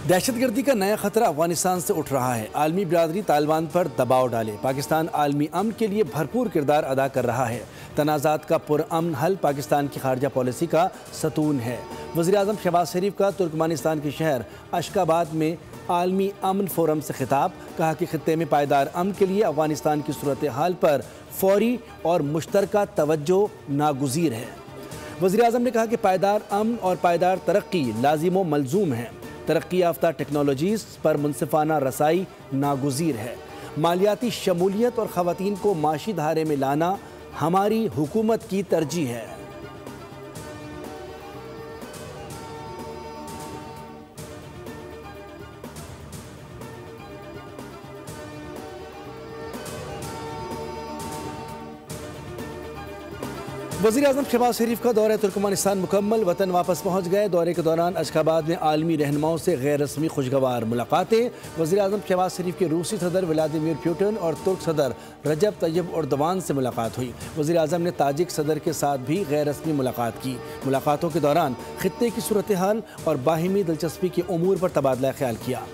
दहशतगर्दी का नया खतरा अफगानिस्तान से उठ रहा है। आलमी बिरादरी तालिबान पर दबाव डाले। पाकिस्तान आलमी अमन के लिए भरपूर किरदार अदा कर रहा है। तनाज़ात का पुरअमन हल पाकिस्तान की खारजा पॉलिसी का सतून है। वज़ीर-ए-आज़म शहबाज शरीफ का तुर्कमानिस्तान के शहर अशकाबाद में आलमी अमन फोरम से खिताब। कहा कि खित्ते में पायदार अमन के लिए अफगानिस्तान की सूरत हाल पर फौरी और मुश्तरका तवज्जो नागुज़ीर है। वज़ीर-ए-आज़म ने कहा कि पायदार अमन और पायदार तरक्की लाजिम व मलजूम है। तरक्की याफ्ता टेक्नोलॉजीज़ पर मुनसिफाना रसाई नागुज़ीर है। मालियाती शमूलियत और ख़वातीन को माशी धारे में लाना हमारी हुकूमत की तरजीह है। वज़ीर-ए-आज़म शहबाज शरीफ का दौरा तुर्कमानिस्तान मुकम्मल। वतन वापस पहुँच गए। दौरे के दौरान अशकाबाद में आलमी रहनुमाओं से गैर रस्मी खुशगवार मुलाकातें। वज़ीर-ए-आज़म शहबाज शरीफ के रूसी सदर व्लादिमीर पुतिन और तुर्क सदर रजब तय्यब एर्दोगान से मुलाकात हुई। वज़ीर-ए-आज़म ने ताजिक सदर के साथ भी गैर रस्मी मुलाकात की। मुलाकातों के दौरान खित्ते की सूरत हाल और बाहिमी दिलचस्पी के उमूर पर तबादला ख्याल किया।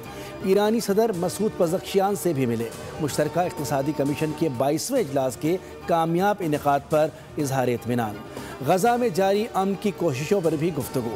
ईरानी सदर मसूद पज़ख्शियान से भी मिले। मुश्तरका इक़्तिसादी कमीशन के 22वें इजलास के कामयाब इनेकाद पर इजहार इत्मीनान। गज़ा में जारी अमन की कोशिशों पर भी गुफ्तगू।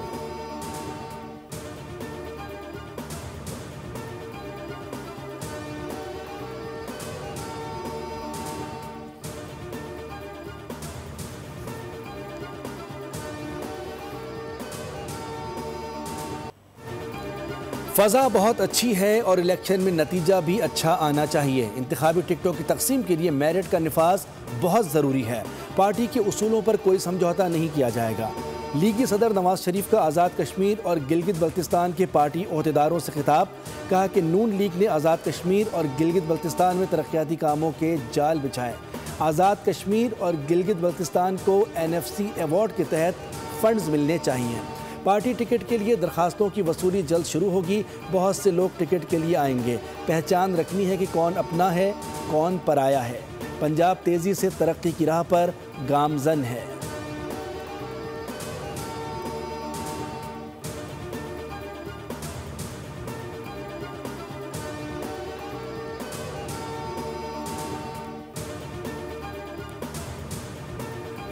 फ़ज़ा बहुत अच्छी है और इलेक्शन में नतीजा भी अच्छा आना चाहिए। इंतखाबी टिकटों की तकसीम के लिए मेरिट का निफाज बहुत ज़रूरी है। पार्टी के उसूलों पर कोई समझौता नहीं किया जाएगा। लीगी सदर नवाज शरीफ का आज़ाद कश्मीर और गिलगित बल्तिस्तान के पार्टी ओहदेदारों से खिताब। कहा कि नून लीग ने आज़ाद कश्मीर और गिलगित बल्तिस्तान में तरक्याती कामों के जाल बिछाए। आज़ाद कश्मीर और गिलगित बल्तिस्तान को NFC अवार्ड के तहत फंड्स मिलने चाहिए। पार्टी टिकट के लिए दरखास्तों की वसूली जल्द शुरू होगी। बहुत से लोग टिकट के लिए आएंगे। पहचान रखनी है कि कौन अपना है, कौन पराया है। पंजाब तेज़ी से तरक्की की राह पर गामजन है।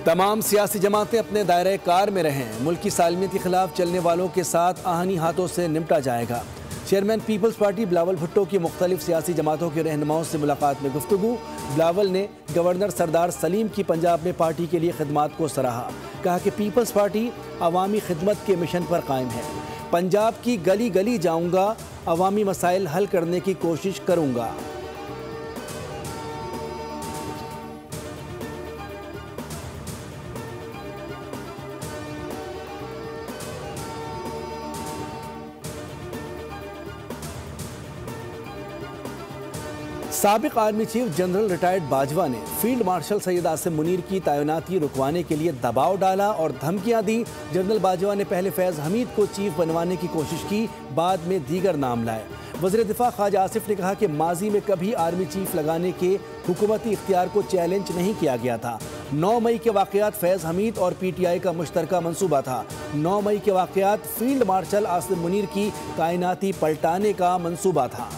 तमाम सियासी जमातें अपने दायरे कार में रहें। मुल्क की सालमियत के खिलाफ चलने वालों के साथ आहनी हाथों से निपटा जाएगा। Chairman people's party Bilawal Bhutto की मुख्तलिफ सियासी जमातों के रहनुमाओं से मुलाकात में गुफ्तगू। बिलावल ने गवर्नर सरदार सलीम की पंजाब में पार्टी के लिए खिदमात को सराहा। कहा कि पीपल्स पार्टी अवामी खिदमत के मिशन पर कायम है। पंजाब की गली गली जाऊँगा, अवामी मसाइल हल करने की कोशिश करूँगा। साबिक army chief general retired Bajwa ने फील्ड मार्शल सैयद आसिम मुनीर की तैनाती रुकवाने के लिए दबाव डाला और धमकियां दी। जनरल बाजवा ने पहले फैज़ हमीद को चीफ बनवाने की कोशिश की, बाद में दीगर नाम लाए। वज़ीर दिफा ख्वाजा आसिफ ने कहा कि माजी में कभी आर्मी चीफ लगाने के हुकूमती इख्तियार को चैलेंज नहीं किया गया था। 9 मई के वाक़यात फैज़ हमीद और PTI का मुश्तरका मंसूबा था। 9 मई के वाक़यात फील्ड मार्शल आसिम मुनीर की तैनाती पलटाने का मंसूबा था।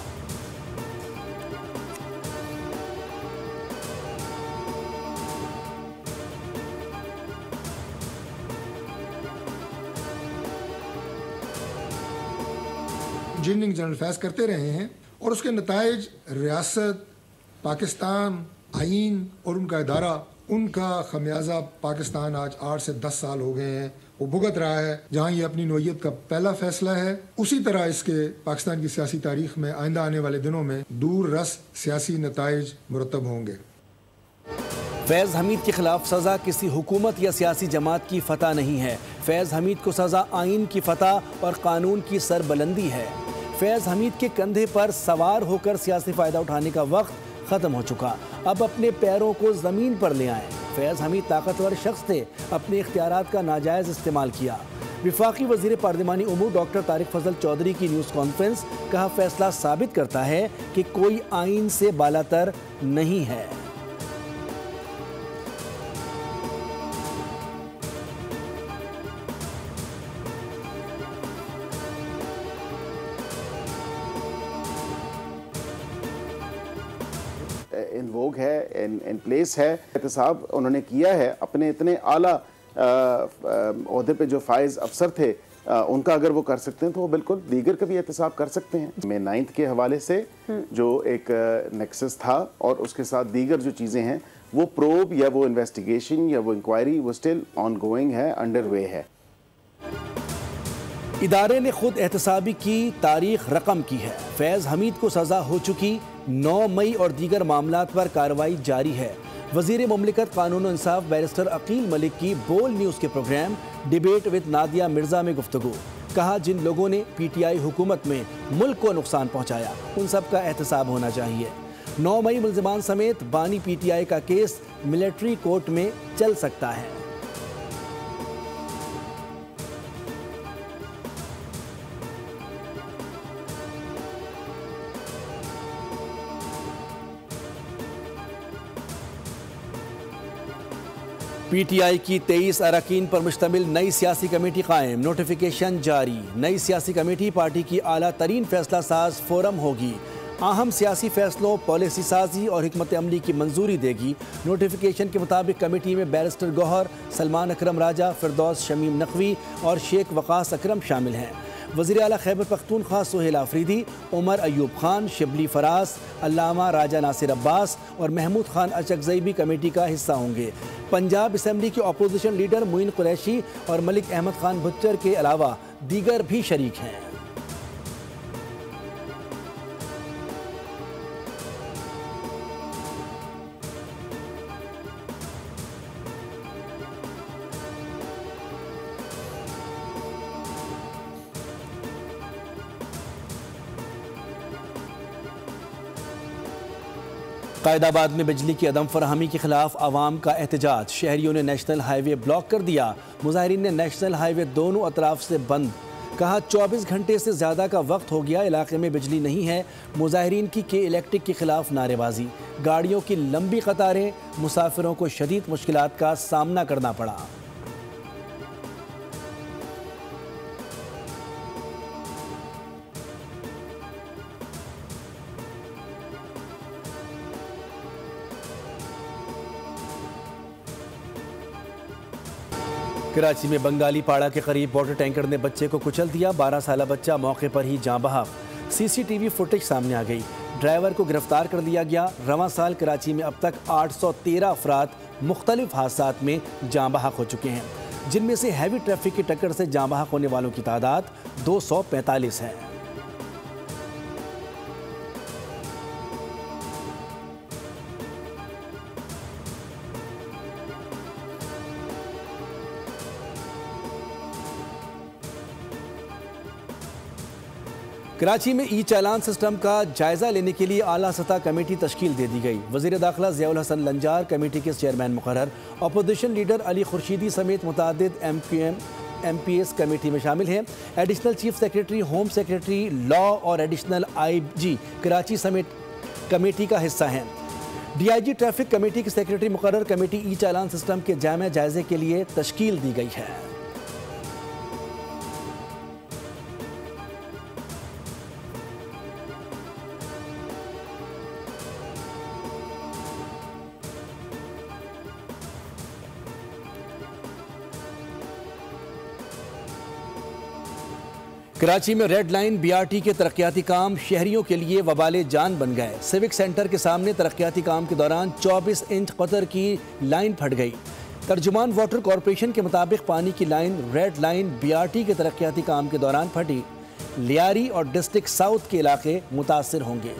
इंजीनियरिंग जनरल फैज़ करते रहे हैं और उसके नताइज रियासत, पाकिस्तान, आइन और उनका इदारा, उनका खमियाजा पाकिस्तान आज 8 से 10 साल हो गए हैं वो भुगत रहा है। जहां ये अपनी नौइयत का पहला फैसला है, उसी तरह इसके पाकिस्तान की सियासी तारीख में आइंदा आने वाले दिनों में दूर रस सियासी नताइज मुरतब होंगे। फैज़ हमीद के खिलाफ सज़ा किसी हुकूमत या सियासी जमात की फतह नहीं है। फैज़ हमीद को सज़ा आइन की फतह और कानून की सरबलंदी है। फैज़ हमीद के कंधे पर सवार होकर सियासी फ़ायदा उठाने का वक्त ख़त्म हो चुका। अब अपने पैरों को ज़मीन पर ले आएँ। फैज़ हमीद ताकतवर शख्स थे, अपने इख्तियारात का नाजायज़ इस्तेमाल किया। वफाकी वज़ीर पार्लिमानी उमूर डॉक्टर तारिक फजल चौधरी की न्यूज़ कॉन्फ्रेंस। कहा फैसला साबित करता है कि कोई आइन से बालातर नहीं है। इन वोग है, इन प्लेस है। एहतसाब उन्होंने किया है अपने इतने आला ओहदे पे जो फाइज अफसर थे, उनका अगर वो कर सकते हैं तो वो बिल्कुल दीगर का भी एहतसाब कर सकते हैं। मैं 9th के हवाले से जो एक नेक्सस था और उसके साथ दीगर जो चीज़ें हैं, वो प्रोब या वो इन्वेस्टिगेशन या वो इंक्वायरी वो स्टिल ऑन गोइंग है, अंडर वे है। इदारे ने खुद एहतसाबी की तारीख रकम की है। फैज़ हमीद को सज़ा हो चुकी, 9 मई और दीगर मामलात पर कार्रवाई जारी है। वज़ीर मुमलिकत कानून इंसाफ बैरिस्टर अकील मलिक की बोल न्यूज़ के programme debate with Nadia Mirza में गुफ्तगू। कहा, जिन लोगों ने PTI हुकूमत में मुल्क को नुकसान पहुँचाया उन सब का एहतसाब होना चाहिए। 9 मई मुल्ज़िमान समेत बानी PTI का केस मिलिट्री कोर्ट में चल सकता है। PTI की 23 अरकान पर मुश्तमिल नई सियासी कमेटी कायम, नोटिफिकेशन जारी। नई सियासी कमेटी पार्टी की आला तरीन फैसला साज फोरम होगी। अहम सियासी फैसलों, पॉलिसी साजी और हिकमत अमली की मंजूरी देगी। नोटिफिकेशन के मुताबिक कमेटी में बैरिस्टर गौहर, सलमान अकरम राजा, फिरदौस शमीम नकवी और शेख वकास अकरम शामिल हैं। वज़ीर आला खैबर पख्तूनख्वा सुहेल आफरीदी, उमर अयूब खान, शिबली फरास, अल्लामा राजा नासिर अब्बास और महमूद खान अचकज़ई भी कमेटी का हिस्सा होंगे। पंजाब असम्बली के अपोजिशन लीडर मोइन कुरैशी और मलिक अहमद खान भुच्चर के अलावा दीगर भी शरीक हैं। कायदाबाद में बिजली की अदम फराहमी के खिलाफ आवाम का एहतजाज। शहरियों ने नेशनल हाईवे ब्लॉक कर दिया। मुजाहिरीन ने नेशनल हाईवे दोनों अतराफ से बंद। कहा, 24 घंटे से ज़्यादा का वक्त हो गया, इलाके में बिजली नहीं है। मुजाहिरीन की के इलेक्ट्रिक के खिलाफ नारेबाजी। गाड़ियों की लंबी कतारें, मुसाफिरों को शदीद मुश्किलात का सामना करना पड़ा। कराची में बंगाली पाड़ा के करीब वाटर टैंकर ने बच्चे को कुचल दिया। 12 साला बच्चा मौके पर ही जाँ बहक। CCTV फुटेज सामने आ गई। ड्राइवर को गिरफ्तार कर लिया गया। रवां साल कराची में अब तक 813 अफराद मुख्तलिफ हादसात में जाँ बहक हो चुके हैं, जिनमें से हैवी ट्रैफिक की टक्कर से जाँ बहक होने वालों की तादाद 245 है। कराची में ई चालान सिस्टम का जायजा लेने के लिए आला सतह कमेटी तश्कील दे दी गई। वज़ीर दाखिला ज़ियाउल हसन लंजार कमेटी के चेयरमैन मुकर्रर। अपोजिशन लीडर अली खुर्शीदी समेत मुतादिद MPS कमेटी में शामिल हैं। Additional chief secretary, home secretary, law और एडिशनल IG कराची समेत कमेटी का हिस्सा हैं। DIG ट्रैफिक कमेटी के सेक्रेटरी मुकर्रर। कमेटी ई चालान सिस्टम के जामे जायजे के लिए तश्कील दी गई है। कराची में रेड लाइन BRT के तरक्याती काम शहरियों के लिए वबाले जान बन गए। सिविक सेंटर के सामने तरक्याती काम के दौरान 24 इंच कतर की लाइन फट गई। तर्जुमान वाटर कॉरपोरेशन के मुताबिक पानी की लाइन रेड लाइन BRT के तरक्याती काम के दौरान फटी। लियारी और डिस्ट्रिक्ट साउथ के इलाके मुतासर होंगे।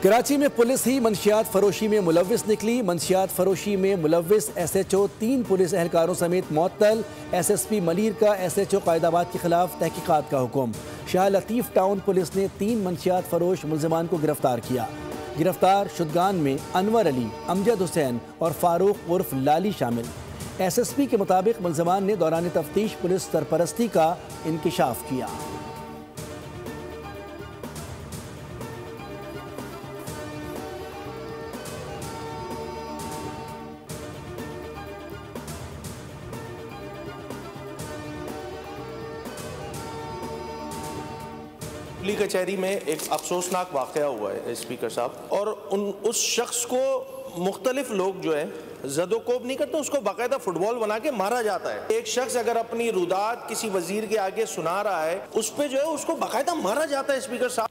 कराची में पुलिस ही मंशियात फरोशी में मुलविस निकली। मंशियात फरोशी में मुलविस SHO 3 पुलिस एहलकारों समेत मुअत्तल। SSP मलीर का SHO कायदाबाद के खिलाफ तहकीकात का हुक्म। शाह लतीफ़ टाउन पुलिस ने 3 मंशियात फरोश मुल्ज़िमान को गिरफ्तार किया। गिरफ्तार शुदगान में अनवर अली, अमजद हुसैन और फारूक उर्फ लाली शामिल। SSP के मुताबिक मुल्ज़िमान ने दौरान तफ्तीश पुलिस सरपरस्ती का इंकिशाफ किया। पुलिस कचहरी में एक अफसोसनाक वाक़या हुआ है स्पीकर साहब, और उस शख्स को मुख्तलिफ लोग जो है जदोकोब नहीं करते, उसको बाकायदा फुटबॉल बना के मारा जाता है। एक शख्स अगर अपनी रुदात किसी वजीर के आगे सुना रहा है, उस पर जो है उसको बाकायदा मारा जाता है स्पीकर साहब।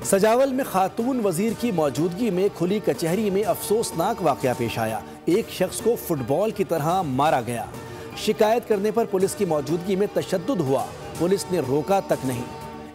सजावल में खातून वजीर की मौजूदगी में खुली कचहरी में अफसोसनाक वाक़या पेश आया। एक शख्स को फुटबॉल की तरह मारा गया। शिकायत करने पर पुलिस की मौजूदगी में तशद्दुद हुआ। पुलिस ने रोका तक नहीं।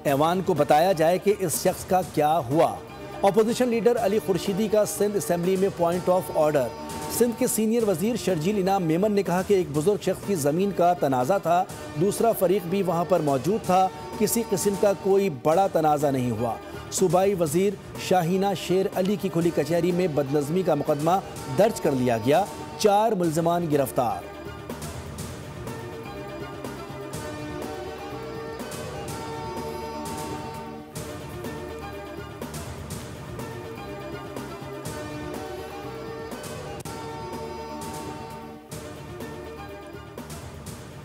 ऐवान को बताया जाए कि इस शख्स का क्या हुआ। अपोजिशन लीडर अली खुर्शीदी का सिंध असम्बली में पॉइंट ऑफ ऑर्डर। सिंध के सीनियर वजीर शर्जील इनाम मेमन ने कहा कि एक बुजुर्ग शख्स की ज़मीन का तनाज़ा था, दूसरा फरीक भी वहाँ पर मौजूद था, किसी किस्म का कोई बड़ा तनाज़ा नहीं हुआ। सूबाई वजीर शाहीना शेर अली की खुली कचहरी में बदनज़मी का मुकदमा दर्ज कर लिया गया। 4 मुल्ज़िमान गिरफ्तार।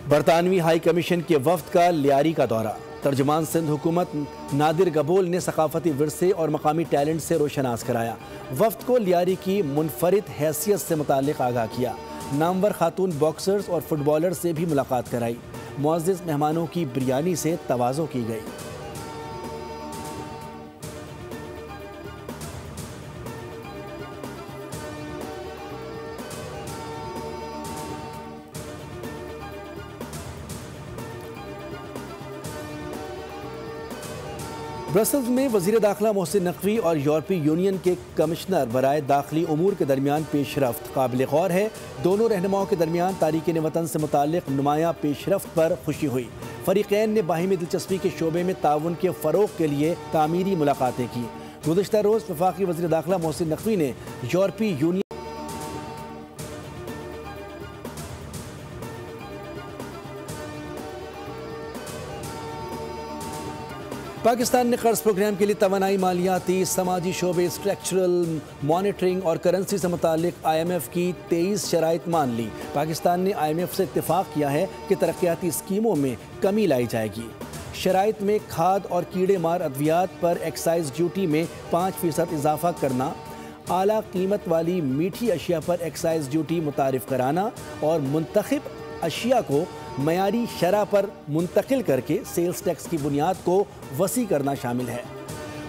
बरतानवी हाई कमीशन के वफ्द का लियारी का दौरा। तर्जुमान सिंध हुकूमत नादिर गबोल ने सकाफती विरसे और मकामी टैलेंट से रोशनास कराया। वफ्द को लियारी की मुनफरिद हैसियत से मुताल्लिक आगाह किया। नामवर खातून बॉक्सर्स और फुटबॉलर से भी मुलाकात कराई। मुअज़्ज़िज़ मेहमानों की बिरयानी से तवाज़ो की गई। ब्रसल्स में वज़ीर दाखिला मोहसिन नकवी और यूरोपीय यूनियन के कमिश्नर बराए दाखिली उमूर के दरमियान पेशरफ्त काबिल गौर है। दोनों रहनुमाओं के दरमियान तारीकीन वतन से मुताल्लिक़ नुमायाँ पेशरफ्त पर खुशी हुई। फ़रीक़ैन ने बाहिमी दिलचस्पी के शोबे में ताउन के फ़रोग़ के लिए तामीरी मुलाकातें की। गुज़िश्ता रोज़ वफाकी वज़ीर दाखिला मोहसिन नकवी ने यूरोपीय यूनियन पाकिस्तान ने कर्ज प्रोग्राम के लिए तवानाई, मालियाती, समाजी शोबे, स्ट्रक्चरल मॉनिटरिंग और करेंसी से मुताल्लिक IMF की 23 शराइत मान ली। पाकिस्तान ने IMF से इत्तेफाक किया है कि तरक्याती स्कीमों में कमी लाई जाएगी। शराइत में खाद और कीड़े मार अद्वियात पर एक्साइज ड्यूटी में 5% इजाफा करना, आला कीमत वाली मीठी अशिया पर एक्साइज ड्यूटी मुतारिफ कराना और मुंतखब अशिया को मयारी शरह पर मुंतकिल करके सेल्स टैक्स की बुनियाद को वसी करना शामिल है।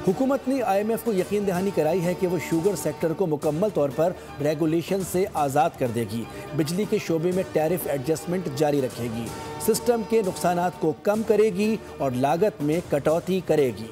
हुकूमत ने IMF को यकीन दहानी कराई है कि वो शुगर सेक्टर को मुकम्मल तौर पर रेगुलेशन से आज़ाद कर देगी। बिजली के शोबे में टैरिफ एडजस्टमेंट जारी रखेगी, सिस्टम के नुकसानात को कम करेगी और लागत में कटौती करेगी।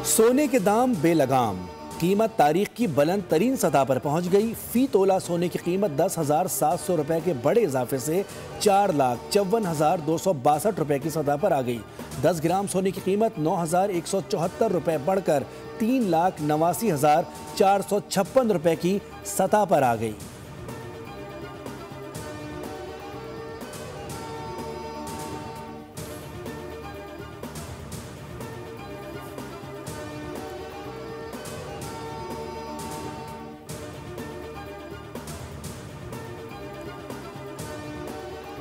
सोने के दाम बेलगाम। कीमत तारीख की बुलंद तरीन सतह पर पहुंच गई। फ़ी तोला सोने की कीमत 10,700 रुपये के बड़े इजाफे से 4,54,262 रुपये की सतह पर आ गई। 10 ग्राम सोने की कीमत 9,174 रुपये बढ़कर 3,89,456 रुपये की सतह पर आ गई।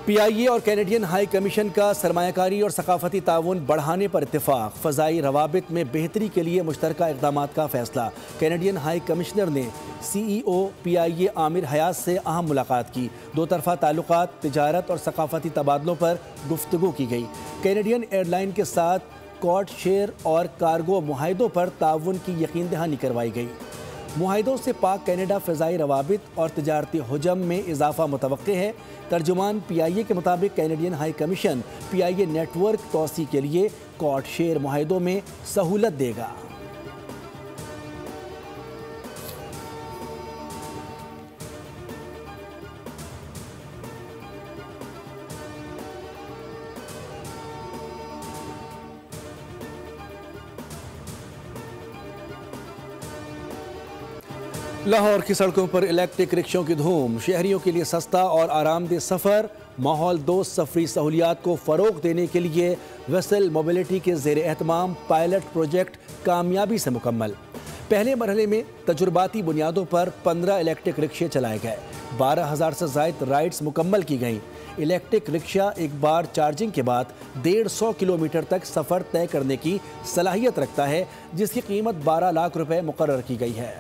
PIA और कैनेडियन हाई कमीशन का सरमायाकारी और सकाफती ताउन बढ़ाने पर इत्तेफाक। फ़ज़ाई रवाबित में बेहतरी के लिए मुश्तरका इक़दामात का फ़ैसला। कैनेडियन हाई कमिश्नर ने CEO PIA आमिर हयात से अहम मुलाकात की। दो तरफ़ा ताल्लुकात, तिजारत और सकाफती तबादलों पर गुफ्तगू की गई। कैनेडियन एयरलाइन के साथ कॉड शेयर और कार्गो मुआहिदों पर ताउन की यकीन दहानी करवाई गई। मुआहिदों से पाक कैनेडा फ़ज़ाई रवाबित और तिजारती हुजम में इजाफा मुतवक्के है। तर्जुमान PIA के मुताबिक Canadian high commission PIA network तोसी के लिए कॉड शेयर मुआहिदों में सहूलत देगा। लाहौर की सड़कों पर इलेक्ट्रिक रिक्शों की धूम। शहरियों के लिए सस्ता और आरामदेह सफ़र, माहौल दोस्त सफरी सहूलियात को फ़रोग़ देने के लिए वेसल मोबिलिटी के ज़ेर एहतमाम पायलट प्रोजेक्ट कामयाबी से मुकम्मल। पहले मरहले में तजुर्बाती बुनियादों पर 15 इलेक्ट्रिक रिक्शे चलाए गए। 12,000 से ज़ायद राइड्स मुकम्मल की गईं। इलेक्ट्रिक रिक्शा एक बार चार्जिंग के बाद 150 किलोमीटर तक सफ़र तय करने की सलाहियत रखता है, जिसकी कीमत 12 लाख रुपए मुकर्रर की गई है।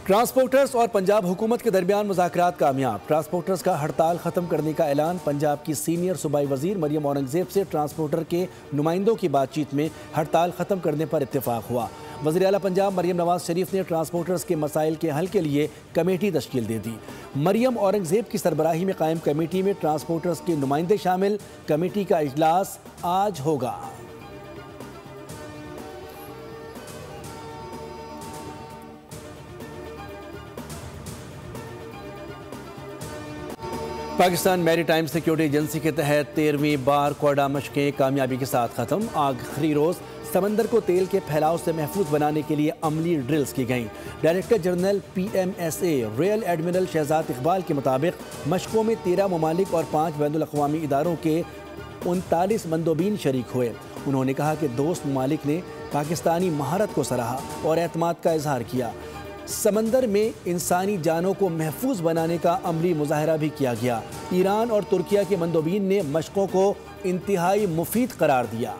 ट्रांसपोर्टर्स और पंजाब हुकूमत के दरमियान मुज़ाकरात कामयाब। ट्रांसपोर्टर्स का हड़ताल ख़त्म करने का ऐलान। पंजाब की सीनियर सूबाई वज़ीर मरियम औरंगज़ेब से ट्रांसपोर्टर के नुमाइंदों की बातचीत में हड़ताल ख़त्म करने पर इत्तेफाक हुआ। वज़ीर आला पंजाब मरियम नवाज शरीफ ने ट्रांसपोर्टर्स के मसाइल के हल के लिए कमेटी तश्कील दे दी। मरियम औरंगज़ेब की सरबराही में कायम कमेटी में ट्रांसपोर्टर्स के नुमाइंदे शामिल। कमेटी का इजलास आज होगा। पाकिस्तान मैरीटाइम सिक्योरिटी एजेंसी के तहत 13वीं बार क्वाडा मशकें कामयाबी के साथ ख़त्म। आखिरी रोज़ समंदर को तेल के फैलाव से महफूज बनाने के लिए अमली ड्रिल्स की गईं। Director general PMSA rear admiral Shahzad Iqbal के मुताबिक मशकों में 13 ममालिक और 5 बैनुल-अक़वामी इदारों के 39 मंदोबीन शरीक हुए। उन्होंने कहा कि दोस्त ममालिक ने पाकिस्तानी महारत को सराहा और एतमाद का इजहार किया। समंदर में इंसानी जानों को महफूज बनाने का अमली मुजाहरा भी किया गया। ईरान और तुर्किया के मंदोबीन ने मशकों को इंतहाई मुफीद करार दिया।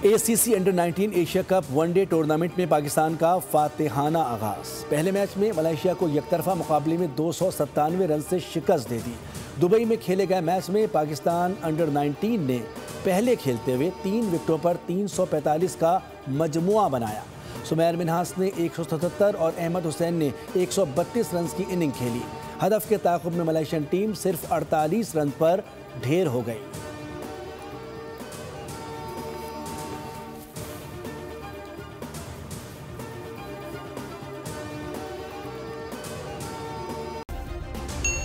ACC under 19 Asia cup one day tournament में पाकिस्तान का फातिहाना आगाज। पहले मैच में मलेशिया को एकतरफा मुकाबले में 297 रन से शिकस्त दे दी। दुबई में खेले गए मैच में पाकिस्तान अंडर 19 ने पहले खेलते हुए 3 विकेटों पर 345 का मजमुआ बनाया। सुमैर मिन्हास ने 177 और अहमद हुसैन ने 132 रन की इनिंग खेली। हदफ के ताक़ुब में मलेशियन टीम सिर्फ 48 रन पर ढेर हो गई।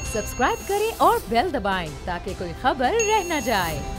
सब्सक्राइब करें और बेल दबाएं ताकि कोई खबर रह न जाए।